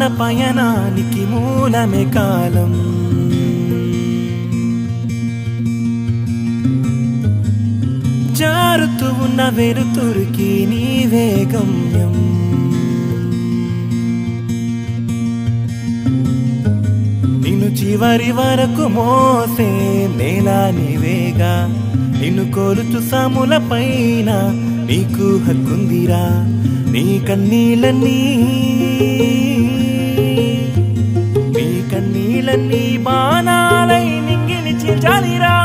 ప్రాణ పయనానికి మూలమే కాలం. జారుతూ ఉన్న వెలుతురికి నీవే గమ్యం. నిన్ను చివరి వరకు మోసే నేల నీవేగా. నిన్ను కోరుతూ సాముల పైన నీకు హక్కుందిరా. నీ కన్నీళ్ళన్నీ బాణాలై నింగిని చీల్చాలిరా.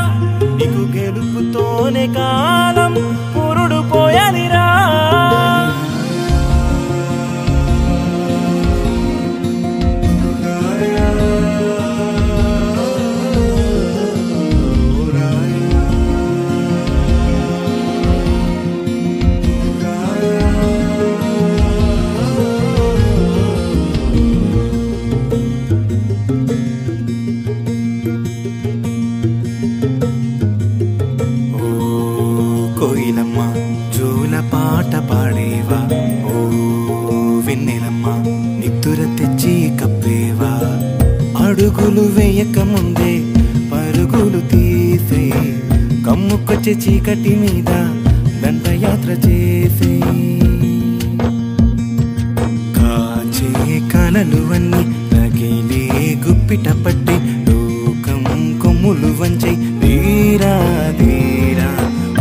నీకు గెలుపుతోనే కాలం పురుడు పోయాలిరా. కోయిలమ్మ జూల పాట పాడేవా. ఓ వెన్నెలమ్మ నిద్దుర తెచ్చి కప్పేవా. అడుగులు వేయక ముందే పరుగులు తీసే. కమ్ముకొచ్చే చీకటి మీద దండయాత్ర చేసే. కాచే కలలు అన్ని తగిలే గుప్పిట పట్టి లోకం కొమ్ములు వంచే తీరా తీరా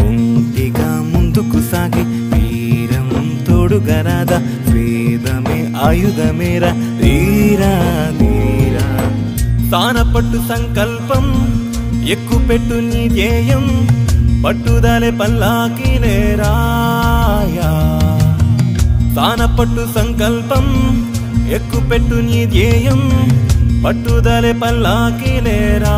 ఒంటిగా ముందుకు సాగి వీరం తోడుగరాదా. వేదమే ఆయుధమేరా తీరా తీరా. తానపట్టు సంకల్పం ఎక్కుపెట్టు నీ ధ్యేయం. పట్టుదలే పల్లాకిలేరాయా. తానపట్టు సంకల్పం ఎక్కుపెట్టు నీ ధ్యేయం. పట్టుదలే పల్లాకిలేరా.